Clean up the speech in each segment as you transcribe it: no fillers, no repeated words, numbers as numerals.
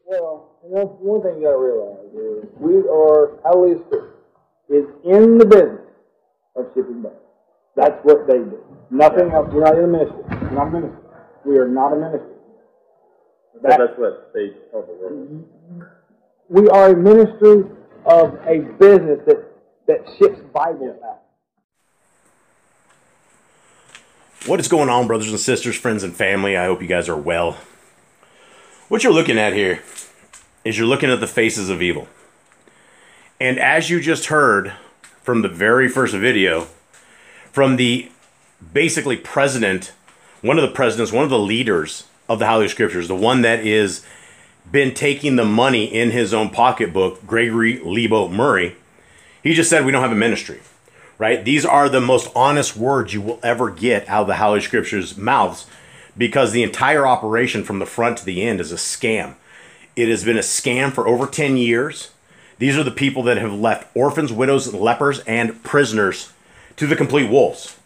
Well, one thing you got to realize is HalleluYah Scriptures is in the business of shipping Bibles. That's what they do. Nothing else. We're not in a ministry. We're not a ministry. We are not a ministry. That's what they told the world. We are a ministry of a business that ships Bibles out. What is going on, brothers and sisters, friends and family? I hope you guys are well. What you're looking at here is you're looking at the faces of evil. And as you just heard from the very first video, from the basically president, one of the leaders of the HalleluYah Scriptures, the one that is been taking the money in his own pocketbook, Gregory Lebo Murray, he just said we don't have a ministry, right? These are the most honest words you will ever get out of the HalleluYah Scriptures' mouths, because the entire operation from the front to the end is a scam. It has been a scam for over 10 years. These are the people that have left orphans, widows, lepers, and prisoners to the complete wolves.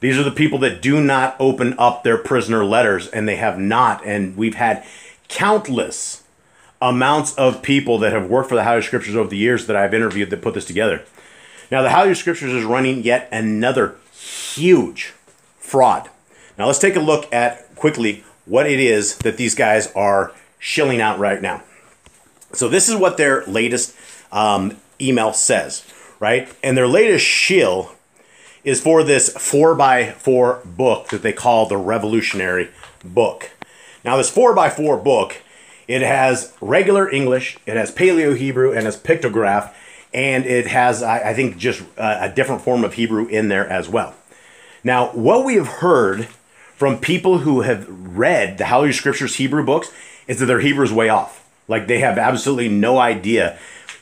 These are the people that do not open up their prisoner letters, and they have not. And we've had countless amounts of people that have worked for the HalleluYah Scriptures over the years that I've interviewed that put this together. Now, the HalleluYah Scriptures is running yet another huge fraud. Now, let's take a look at quickly what it is that these guys are shilling out right now. So this is what their latest email says, right? And their latest shill is for this 4x4 book that they call the Revolutionary Book. Now, this 4x4 book, it has regular English, it has Paleo-Hebrew, and has pictograph, and it has, I think, just a different form of Hebrew in there as well. Now, what we have heard from people who have read the HalleluYah Scriptures Hebrew books is that their Hebrew is way off. Like, they have absolutely no idea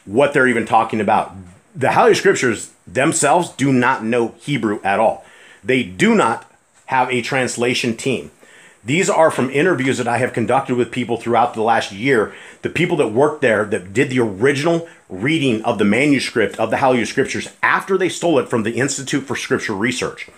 what they're even talking about. The HalleluYah Scriptures themselves do not know Hebrew at all. They do not have a translation team. These are from interviews that I have conducted with people throughout the last year. The people that worked there that did the original reading of the manuscript of the HalleluYah Scriptures after they stole it from the Institute for Scripture Research.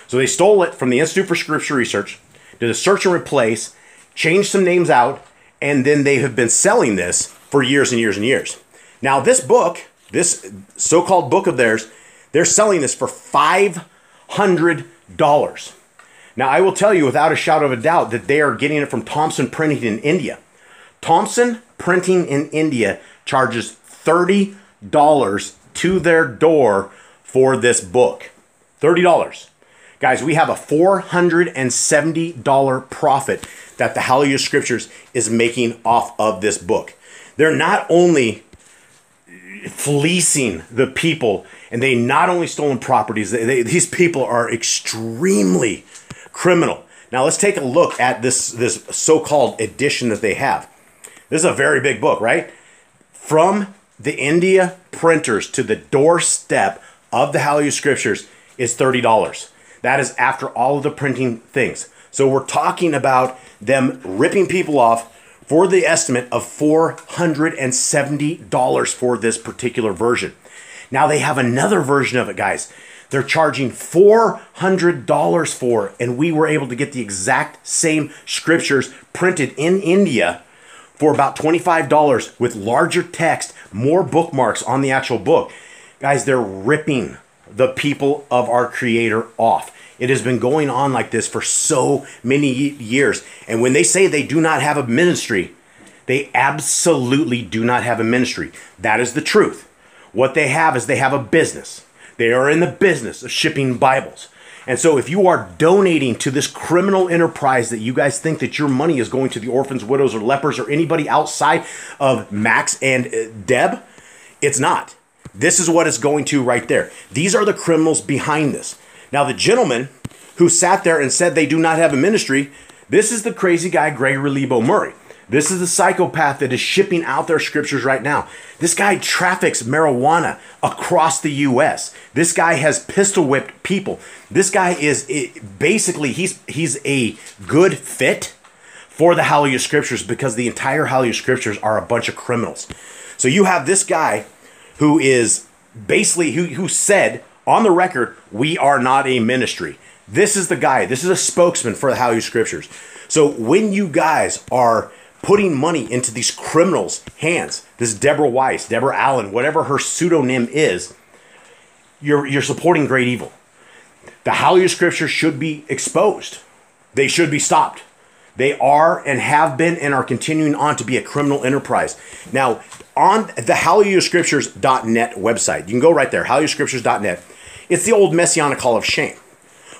So they stole it from the Institute for Scripture Research, did a search and replace, changed some names out, and then they have been selling this for years and years and years. Now, this book, this so-called book of theirs, they're selling this for $500. Now, I will tell you without a shadow of a doubt that they are getting it from Thompson Printing in India. Thompson Printing in India charges $30 to their door for this book. $30. Guys, we have a $470 profit that the HalleluYah Scriptures is making off of this book. They're not only fleecing the people, and they not only stolen properties, these people are extremely criminal. Now, let's take a look at this so-called edition that they have. This is a very big book, right? From the India printers to the doorstep of the HalleluYah Scriptures is $30. That is after all of the printing things. So we're talking about them ripping people off for the estimate of $470 for this particular version. Now they have another version of it, guys. They're charging $400 for it, and we were able to get the exact same scriptures printed in India for about $25 with larger text, more bookmarks on the actual book. Guys, they're ripping the people of our Creator off. It has been going on like this for so many years. And when they say they do not have a ministry, they absolutely do not have a ministry. That is the truth. What they have is they have a business. They are in the business of shipping Bibles. And so if you are donating to this criminal enterprise that you guys think that your money is going to the orphans, widows, or lepers, or anybody outside of Max and Deb, it's not. This is what it's going to right there. These are the criminals behind this. Now, the gentleman who sat there and said they do not have a ministry, this is the crazy guy, Gregory Lebo Murray. This is the psychopath that is shipping out their scriptures right now. This guy traffics marijuana across the U.S. This guy has pistol whipped people. This guy is basically, he's a good fit for the HalleluYah Scriptures because the entire HalleluYah Scriptures are a bunch of criminals. So you have this guy who is basically, who said on the record, we are not a ministry. This is the guy. This is a spokesman for the HalleluYah Scriptures. So when you guys are putting money into these criminals' hands. This Deborah Weiss, Deborah Allen, whatever her pseudonym is, you're supporting great evil. The HalleluYah Scriptures should be exposed. They should be stopped. They are and have been and are continuing on to be a criminal enterprise. Now, on the HalleluYahScriptures.net website, you can go right there, HalleluYahScriptures.net. It's the old Messianic Hall of Shame.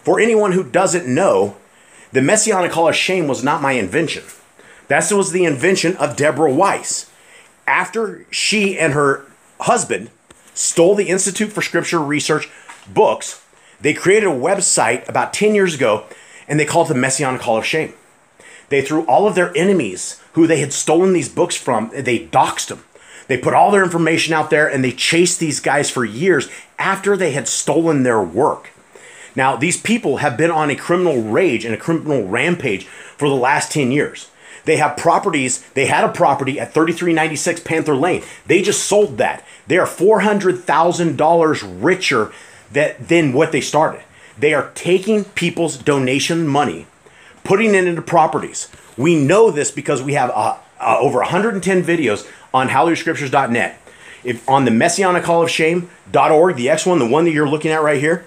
For anyone who doesn't know, the Messianic Hall of Shame was not my invention. That was the invention of Deborah Weiss. After she and her husband stole the Institute for Scripture Research books, they created a website about 10 years ago, and they called it the Messianic Hall of Shame. They threw all of their enemies who they had stolen these books from, they doxed them. They put all their information out there, and they chased these guys for years after they had stolen their work. Now, these people have been on a criminal rage and a criminal rampage for the last 10 years. They have properties. They had a property at 3396 Panther Lane. They just sold that. They are $400,000 richer than what they started. They are taking people's donation money, putting it into properties. We know this because we have over 110 videos on HalleluYahScriptures.net. If on the Messianic Hall of Shame.org, the X one, the one that you're looking at right here,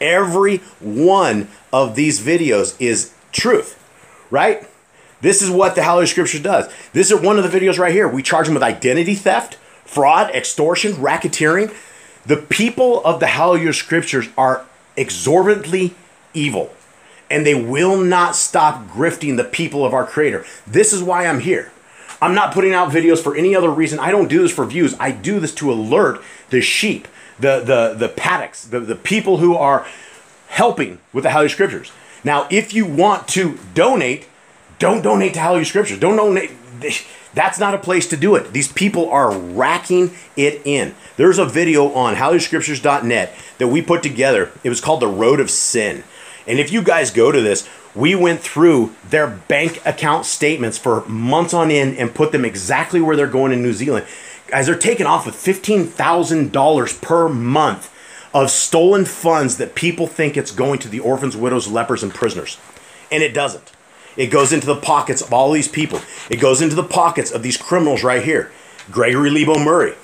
every one of these videos is truth, right? This is what the HalleluYah Scriptures does. This is one of the videos right here. We charge them with identity theft, fraud, extortion, racketeering. The people of the HalleluYah Scriptures are exorbitantly evil, and they will not stop grifting the people of our Creator. This is why I'm here. I'm not putting out videos for any other reason. I don't do this for views. I do this to alert the sheep, the paddocks, the people who are helping with the HalleluYah Scriptures. Now, if you want to donate, don't donate to HalleluYah Scriptures. Don't donate. That's not a place to do it. These people are racking it in. There's a video on HalleluYahScriptures.net that we put together. It was called The Road of Sin. And if you guys go to this, we went through their bank account statements for months on end and put them exactly where they're going in New Zealand. Guys, they're taking off with $15,000 per month of stolen funds that people think it's going to the orphans, widows, lepers, and prisoners. And it doesn't. It goes into the pockets of all these people. It goes into the pockets of these criminals right here. Gregory Lebo Murray,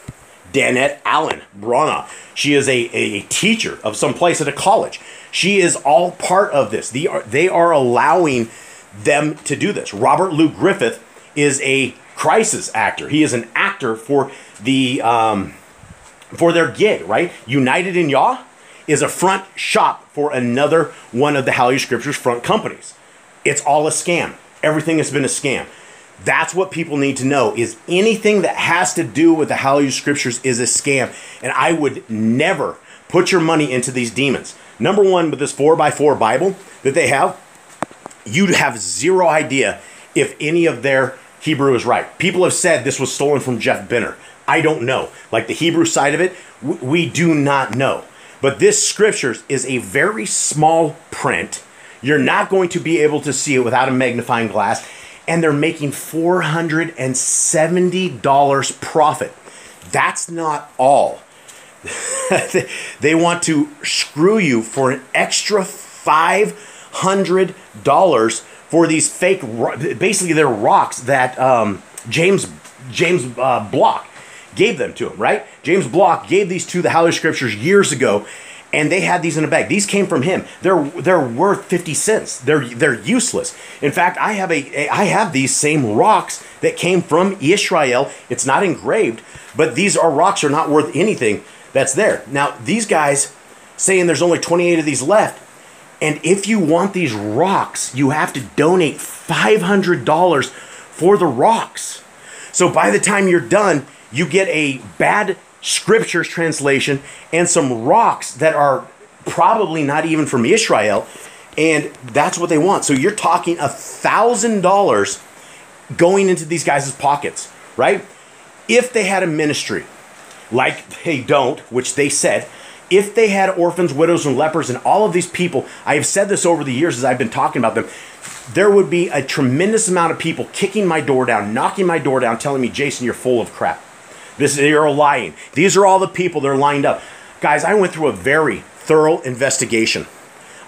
Danette Allen Brana. She is a teacher of some place at a college. She is all part of this. They are allowing them to do this. Robert Lou Griffith is a crisis actor. He is an actor for their gig, right? United in Yah is a front shop for another one of the HalleluYah Scriptures front companies. It's all a scam. Everything has been a scam. That's what people need to know, is anything that has to do with the HalleluYah Scriptures is a scam. And I would never put your money into these demons. Number one, with this 4x4 Bible that they have, you'd have zero idea if any of their Hebrew is right. People have said this was stolen from Jeff Benner. I don't know. Like the Hebrew side of it, we do not know. But this Scriptures is a very small print. You're not going to be able to see it without a magnifying glass. And they're making $470 profit. That's not all. They want to screw you for an extra $500 for these fake, basically they're rocks that James Block gave them to him, right? James Block gave these to the HalleluYah Scriptures years ago, and they had these in a bag. These came from him. They're worth 50 cents. They're useless. In fact, I have these same rocks that came from Israel. It's not engraved, but these rocks are not worth anything that's there. Now, these guys saying there's only 28 of these left, and if you want these rocks, you have to donate $500 for the rocks. So by the time you're done, you get a bad Scriptures translation and some rocks that are probably not even from Israel, and that's what they want. So you're talking $1,000 going into these guys' pockets, right? If they had a ministry, like they don't, which they said, if they had orphans, widows, and lepers, and all of these people, I have said this over the years as I've been talking about them, there would be a tremendous amount of people kicking my door down, knocking my door down, telling me, Jason, you're full of crap. You're lying. These are all the people that are lined up. Guys, I went through a very thorough investigation.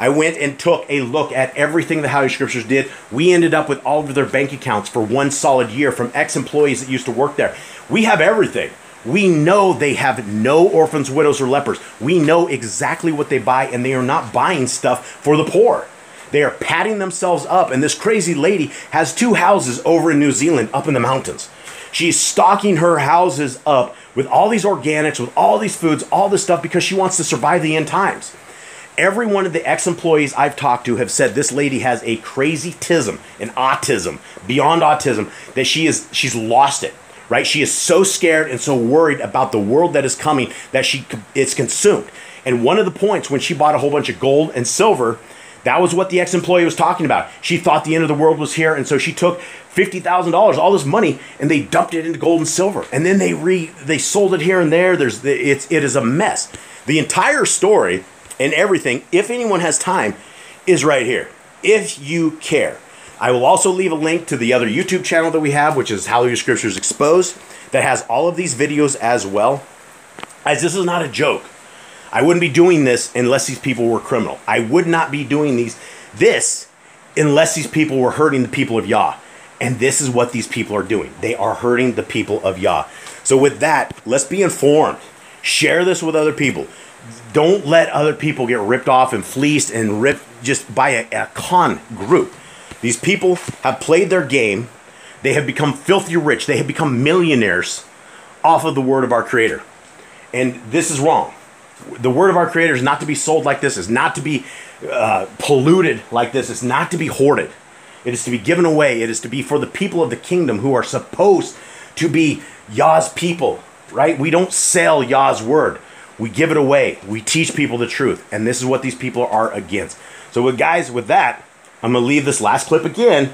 I went and took a look at everything the HalleluYah Scriptures did. We ended up with all of their bank accounts for one solid year from ex-employees that used to work there. We have everything. We know they have no orphans, widows, or lepers. We know exactly what they buy, and they are not buying stuff for the poor. They are patting themselves up, and this crazy lady has 2 houses over in New Zealand, up in the mountains. She's stocking her houses up with all these organics, with all these foods, all this stuff, because she wants to survive the end times. Every one of the ex-employees I've talked to have said this lady has a crazy-tism, an autism, beyond autism, that she's lost it, right? She is so scared and so worried about the world that is coming that it's consumed. And one of the points when she bought a whole bunch of gold and silver, that was what the ex-employee was talking about. She thought the end of the world was here, and so she took $50,000, all this money, and they dumped it into gold and silver. And then they sold it here and there. It is a mess. The entire story and everything, if anyone has time, is right here, if you care. I will also leave a link to the other YouTube channel that we have, which is HalleluYah Scriptures Exposed, that has all of these videos as well. As this is not a joke. I wouldn't be doing this unless these people were criminal. I would not be doing this unless these people were hurting the people of Yah. And this is what these people are doing. They are hurting the people of Yah. So with that, let's be informed. Share this with other people. Don't let other people get ripped off and fleeced and ripped just by a con group. These people have played their game. They have become filthy rich. They have become millionaires off of the word of our Creator. And this is wrong. The word of our Creator is not to be sold like this. It's not to be polluted like this. It's not to be hoarded. It is to be given away. It is to be for the people of the kingdom who are supposed to be Yah's people, right? We don't sell Yah's word. We give it away. We teach people the truth. And this is what these people are against. So with that, I'm going to leave this last clip again.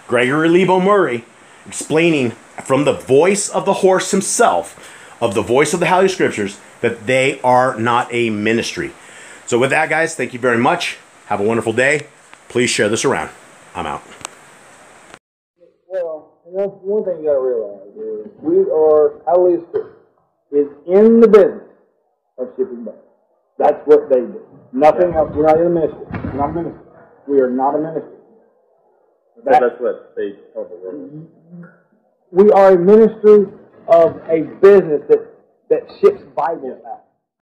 Gregory Lebo Murray explaining from the voice of the horse himself, of the voice of the HalleluYah Scriptures, that they are not a ministry. So with that, guys, thank you very much. Have a wonderful day. Please share this around. I'm out. Well, one thing you got to realize is HalleluYah Scriptures is in the business of shipping bags. That's what they do. Nothing else. We're not in a ministry. We're not a ministry. We are not a ministry. That's what they told the world. We are a ministry of a business that ships Bibles out.